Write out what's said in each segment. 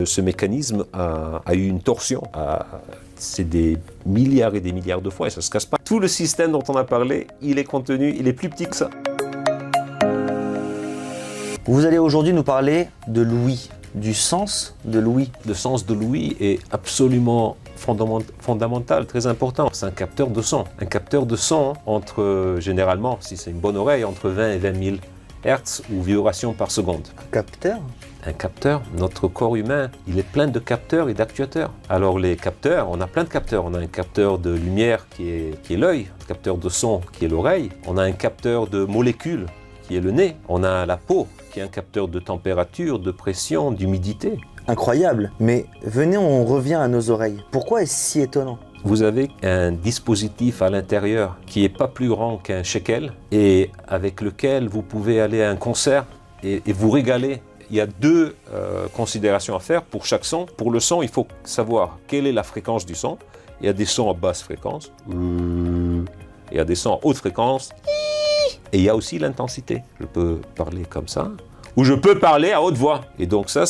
Ce mécanisme a eu une torsion. C'est des milliards et des milliards de fois et ça ne se casse pas. Tout le système dont on a parlé, il est contenu, il est plus petit que ça. Vous allez aujourd'hui nous parler de l'ouïe, du sens de l'ouïe. Le sens de l'ouïe est absolument fondamental, très important. C'est un capteur de son. Un capteur de son entre, généralement, si c'est une bonne oreille, entre 20 et 20 000 Hertz ou vibrations par seconde. Un capteur ? Un capteur, notre corps humain, il est plein de capteurs et d'actuateurs. Alors les capteurs, on a plein de capteurs. On a un capteur de lumière qui est l'œil, un capteur de son qui est l'oreille. On a un capteur de molécules qui est le nez. On a la peau qui est un capteur de température, de pression, d'humidité. Incroyable, mais venez, on revient à nos oreilles. Pourquoi est-ce si étonnant ? Vous avez un dispositif à l'intérieur qui n'est pas plus grand qu'un shekel et avec lequel vous pouvez aller à un concert et vous régaler. Il y a deux considérations à faire pour chaque son. Pour le son, il faut savoir quelle est la fréquence du son. Il y a des sons à basse fréquence, il y a des sons à haute fréquence, et il y a aussi l'intensité. Je peux parler comme ça, ou je peux parler à haute voix. Et donc ça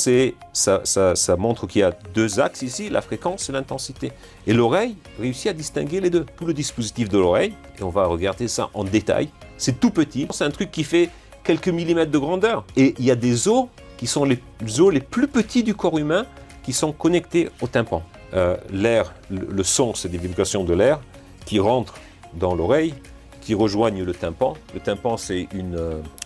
montre qu'il y a deux axes ici, la fréquence et l'intensité. Et l'oreille réussit à distinguer les deux. Tout le dispositif de l'oreille, et on va regarder ça en détail, c'est tout petit. C'est un truc qui fait quelques millimètres de grandeur. Et il y a des os qui sont les os les plus petits du corps humain qui sont connectés au tympan. L'air, le son, c'est des vibrations de l'air qui rentrent dans l'oreille, qui rejoignent le tympan. Le tympan, c'est une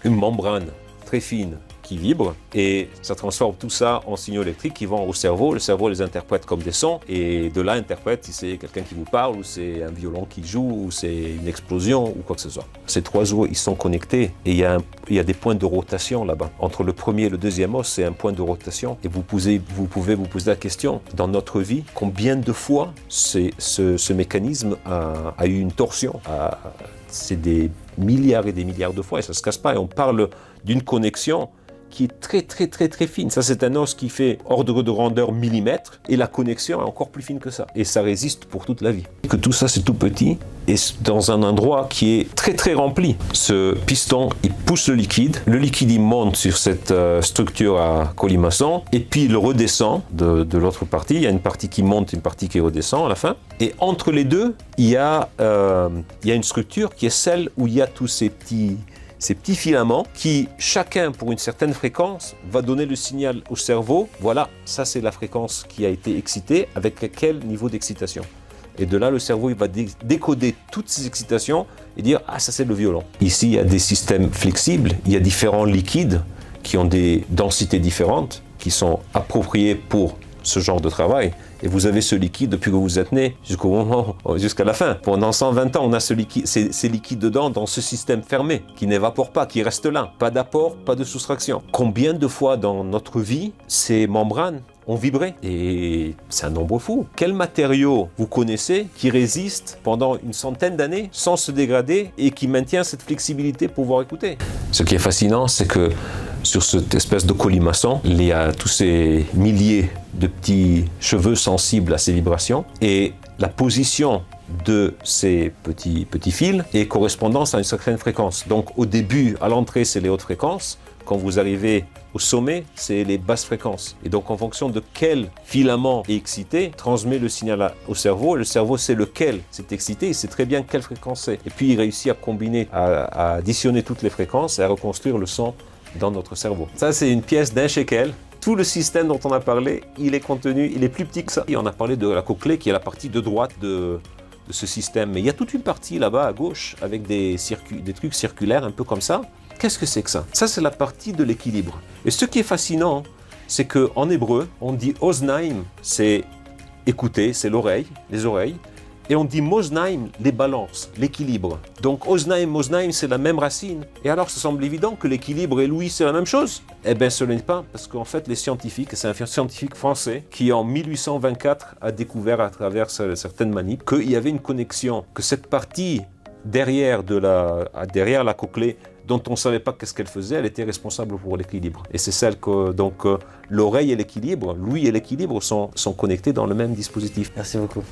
membrane très fine qui vibre et ça transforme tout ça en signaux électriques qui vont au cerveau. Le cerveau les interprète comme des sons et de là interprète si c'est quelqu'un qui vous parle ou c'est un violon qui joue ou c'est une explosion ou quoi que ce soit. Ces trois os, ils sont connectés et il y a des points de rotation là-bas. Entre le premier et le deuxième os, c'est un point de rotation et vous pouvez vous poser la question, dans notre vie, combien de fois ce mécanisme a eu une torsion? C'est des milliards et des milliards de fois et ça ne se casse pas et on parle d'une connexion qui est très fine. Ça, c'est un os qui fait ordre de grandeur millimètre et la connexion est encore plus fine que ça. Et ça résiste pour toute la vie. Que tout ça, c'est tout petit et dans un endroit qui est très rempli. Ce piston, il pousse le liquide, il monte sur cette structure à colimaçon et puis il redescend de l'autre partie. Il y a une partie qui monte, une partie qui redescend à la fin. Et entre les deux, il y a une structure qui est celle où il y a tous ces petits filaments qui, chacun pour une certaine fréquence, va donner le signal au cerveau. Voilà, ça c'est la fréquence qui a été excitée, avec quel niveau d'excitation. Et de là, le cerveau il va décoder toutes ces excitations et dire « Ah, ça c'est le violon ». Ici, il y a des systèmes flexibles, il y a différents liquides qui ont des densités différentes, qui sont appropriés pour ce genre de travail. Et vous avez ce liquide depuis que vous êtes né jusqu'à la fin. Pendant 120 ans, on a ces liquides dedans dans ce système fermé qui n'évapore pas, qui reste là. Pas d'apport, pas de soustraction. Combien de fois dans notre vie, ces membranes ont vibré? Et c'est un nombre fou. Quel matériau vous connaissez qui résiste pendant une centaine d'années sans se dégrader et qui maintient cette flexibilité pour pouvoir écouter? Ce qui est fascinant, c'est que sur cette espèce de colimaçon, il y a tous ces milliers de petits cheveux sensibles à ces vibrations et la position de ces petits fils est correspondance à une certaine fréquence. Donc au début, à l'entrée, c'est les hautes fréquences. Quand vous arrivez au sommet, c'est les basses fréquences. Et donc en fonction de quel filament est excité, transmet le signal au cerveau. Le cerveau sait lequel c'est excité, il sait très bien quelle fréquence c'est. Et puis il réussit à combiner, à additionner toutes les fréquences et à reconstruire le son dans notre cerveau. Ça, c'est une pièce d'1 shekel. Tout le système dont on a parlé, il est contenu, il est plus petit que ça. Et on a parlé de la cochlée qui est la partie de droite de ce système. Mais il y a toute une partie là-bas à gauche avec des trucs circulaires un peu comme ça. Qu'est-ce que c'est que ça? Ça, c'est la partie de l'équilibre. Et ce qui est fascinant, c'est qu'en hébreu, on dit oznaim, c'est écouter, c'est l'oreille, les oreilles. Et on dit moznaim, les balances, l'équilibre. Donc oznaim, c'est la même racine. Et alors, ça semble évident que l'équilibre et l'ouïe, c'est la même chose. Eh bien, ce n'est pas, parce qu'en fait, les scientifiques, c'est un scientifique français qui, en 1824, a découvert à travers certaines manips qu'il y avait une connexion, que cette partie derrière la cochlée, dont on ne savait pas qu'est-ce qu'elle faisait, elle était responsable pour l'équilibre. Et c'est celle que, donc, l'oreille et l'équilibre, l'ouïe et l'équilibre sont connectés dans le même dispositif. Merci beaucoup.